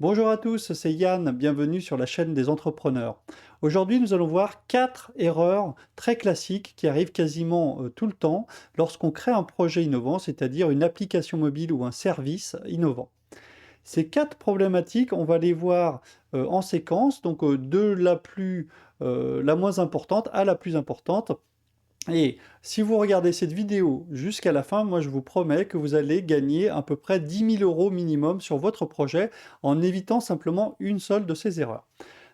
Bonjour à tous, c'est Yann, bienvenue sur la chaîne des entrepreneurs. Aujourd'hui, nous allons voir 4 erreurs très classiques qui arrivent quasiment tout le temps lorsqu'on crée un projet innovant, c'est-à-dire une application mobile ou un service innovant. Ces 4 problématiques, on va les voir en séquence, donc la moins importante à la plus importante. Et si vous regardez cette vidéo jusqu'à la fin, moi je vous promets que vous allez gagner à peu près 10 000 € minimum sur votre projet en évitant simplement une seule de ces erreurs.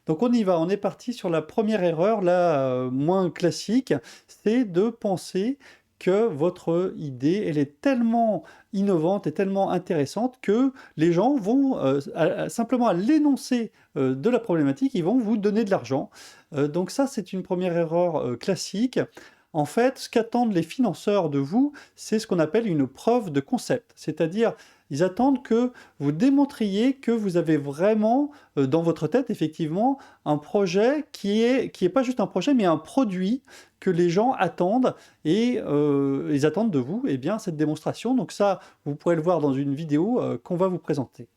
Donc on y va, on est parti sur la première erreur, la moins classique, c'est de penser que votre idée, elle est tellement innovante et tellement intéressante que les gens vont, simplement à l'énoncé de la problématique, ils vont vous donner de l'argent. Donc ça, c'est une première erreur classique. En fait, ce qu'attendent les financeurs de vous, c'est ce qu'on appelle une preuve de concept. C'est-à-dire, ils attendent que vous démontriez que vous avez vraiment, dans votre tête, effectivement, un projet qui est pas juste un projet, mais un produit que les gens attendent et ils attendent de vous, eh bien, cette démonstration. Donc ça, vous pourrez le voir dans une vidéo, qu'on va vous présenter.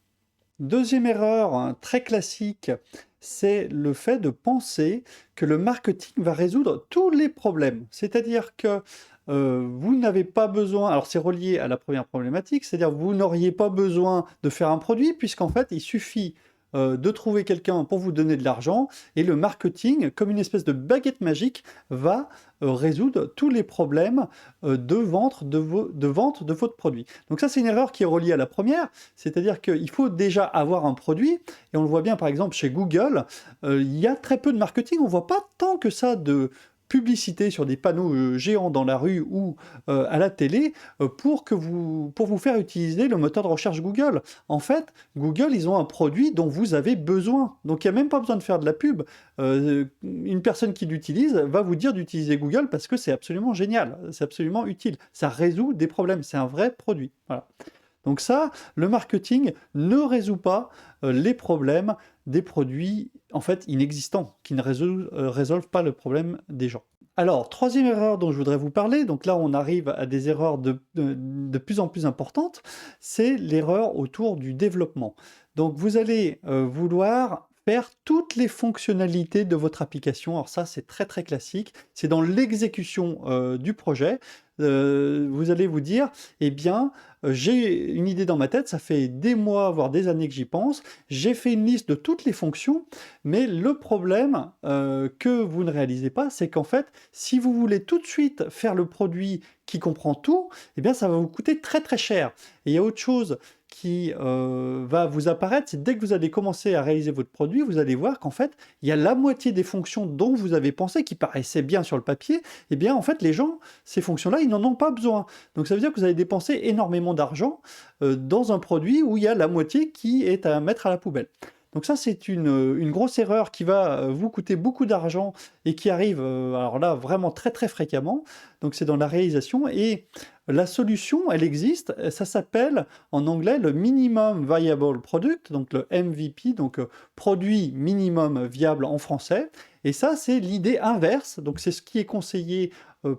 Deuxième erreur, hein, très classique, c'est le fait de penser que le marketing va résoudre tous les problèmes. C'est-à-dire que vous n'avez pas besoin, alors c'est relié à la première problématique, c'est-à-dire vous n'auriez pas besoin de faire un produit puisqu'en fait il suffit de trouver quelqu'un pour vous donner de l'argent et le marketing, comme une espèce de baguette magique, va résoudre tous les problèmes de vente de votre produit. Donc ça, c'est une erreur qui est reliée à la première, c'est-à-dire qu'il faut déjà avoir un produit, et on le voit bien par exemple chez Google, il y a très peu de marketing, on ne voit pas tant que ça de publicité sur des panneaux géants dans la rue ou à la télé pour vous faire utiliser le moteur de recherche Google. En fait, Google, ils ont un produit dont vous avez besoin. Donc il n'y a même pas besoin de faire de la pub. Une personne qui l'utilise va vous dire d'utiliser Google parce que c'est absolument génial, c'est absolument utile. Ça résout des problèmes, c'est un vrai produit. Voilà. Donc ça, le marketing ne résout pas les problèmes des produits en fait inexistants, qui ne résolvent pas le problème des gens. Alors, troisième erreur dont je voudrais vous parler, donc là on arrive à des erreurs de plus en plus importantes, c'est l'erreur autour du développement. Donc vous allez vouloir faire toutes les fonctionnalités de votre application. Alors ça, c'est très très classique. C'est dans l'exécution du projet. Vous allez vous dire, eh bien, j'ai une idée dans ma tête, ça fait des mois, voire des années que j'y pense. J'ai fait une liste de toutes les fonctions, mais le problème que vous ne réalisez pas, c'est qu'en fait, si vous voulez tout de suite faire le produit qui comprend tout, eh bien, ça va vous coûter très très cher. Et il y a autre chose qui va vous apparaître, c'est dès que vous allez commencer à réaliser votre produit, vous allez voir qu'en fait, il y a la moitié des fonctions dont vous avez pensé, qui paraissaient bien sur le papier, eh bien, en fait, les gens, ces fonctions-là, ils n'en ont pas besoin. Donc ça veut dire que vous allez dépenser énormément d'argent dans un produit où il y a la moitié qui est à mettre à la poubelle. Donc ça, c'est une grosse erreur qui va vous coûter beaucoup d'argent et qui arrive, alors là, vraiment très très fréquemment. Donc c'est dans la réalisation et la solution, elle existe, ça s'appelle en anglais le Minimum Viable Product, donc le MVP, donc produit minimum viable en français. Et ça, c'est l'idée inverse, donc c'est ce qui est conseillé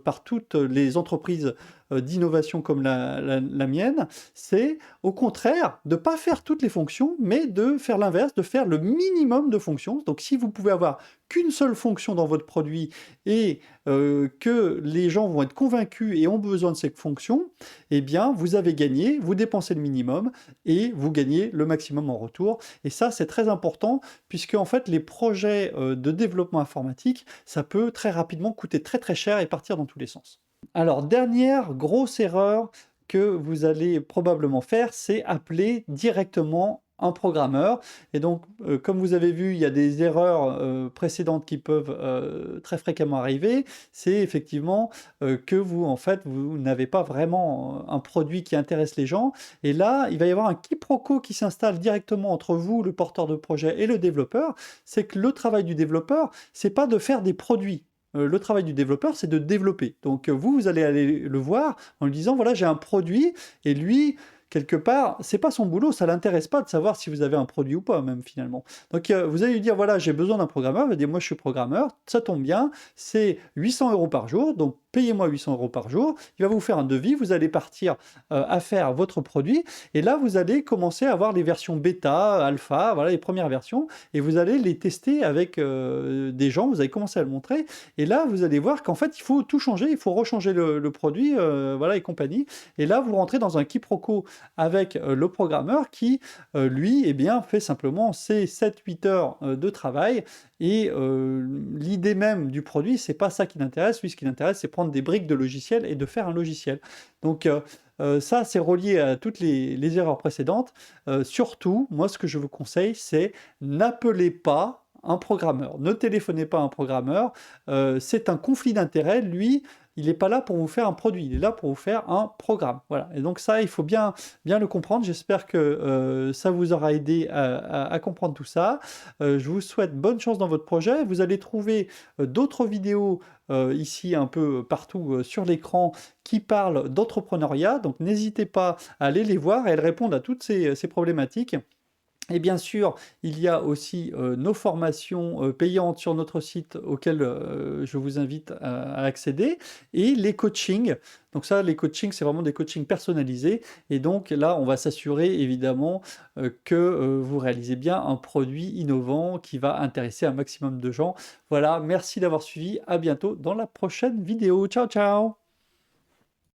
par toutes les entreprises d'innovation comme la mienne, c'est au contraire de ne pas faire toutes les fonctions, mais de faire l'inverse, de faire le minimum de fonctions. Donc si vous pouvez avoir qu'une seule fonction dans votre produit et que les gens vont être convaincus et ont besoin de cette fonction, eh bien vous avez gagné, vous dépensez le minimum et vous gagnez le maximum en retour. Et ça, c'est très important puisque en fait les projets de développement informatique, ça peut très rapidement coûter très très cher et partir dans tous les sens. Alors, dernière grosse erreur que vous allez probablement faire, c'est appeler directement un programmeur. Et donc, comme vous avez vu, il y a des erreurs précédentes qui peuvent très fréquemment arriver. C'est effectivement que vous, en fait, vous n'avez pas vraiment un produit qui intéresse les gens. Et là, il va y avoir un quiproquo qui s'installe directement entre vous, le porteur de projet, et le développeur. C'est que le travail du développeur, c'est pas de faire des produits. Le travail du développeur, c'est de développer. Donc vous allez aller le voir en lui disant, voilà, j'ai un produit, et lui, quelque part, c'est pas son boulot, ça l'intéresse pas de savoir si vous avez un produit ou pas, même finalement. Donc vous allez lui dire, voilà, j'ai besoin d'un programmeur, il va dire, moi je suis programmeur, ça tombe bien, c'est 800 € par jour, donc payez-moi 800 € par jour. Il va vous faire un devis, vous allez partir à faire votre produit et là, vous allez commencer à avoir les versions bêta, alpha, voilà les premières versions et vous allez les tester avec des gens, vous allez commencer à le montrer et là, vous allez voir qu'en fait, il faut tout changer, il faut rechanger le produit, voilà et compagnie et là, vous rentrez dans un quiproquo avec le programmeur qui, lui, eh bien, fait simplement ses 7-8 heures de travail et l'idée même du produit, c'est pas ça qui l'intéresse. Lui, ce qui l'intéresse, c'est prendre des briques de logiciel et de faire un logiciel. Donc ça, c'est relié à toutes les erreurs précédentes. Surtout, moi, ce que je vous conseille, c'est n'appelez pas un programmeur. Ne téléphonez pas à un programmeur. C'est un conflit d'intérêts. Lui, il n'est pas là pour vous faire un produit, il est là pour vous faire un programme. Voilà. Et donc ça, il faut bien le comprendre. J'espère que ça vous aura aidé à comprendre tout ça. Je vous souhaite bonne chance dans votre projet. Vous allez trouver d'autres vidéos ici un peu partout sur l'écran qui parlent d'entrepreneuriat. Donc n'hésitez pas à aller les voir et elles répondent à toutes ces problématiques. Et bien sûr, il y a aussi nos formations payantes sur notre site auxquelles je vous invite à accéder et les coachings. Donc ça, les coachings, c'est vraiment des coachings personnalisés. Et donc là, on va s'assurer évidemment que vous réalisez bien un produit innovant qui va intéresser un maximum de gens. Voilà, merci d'avoir suivi. À bientôt dans la prochaine vidéo. Ciao, ciao!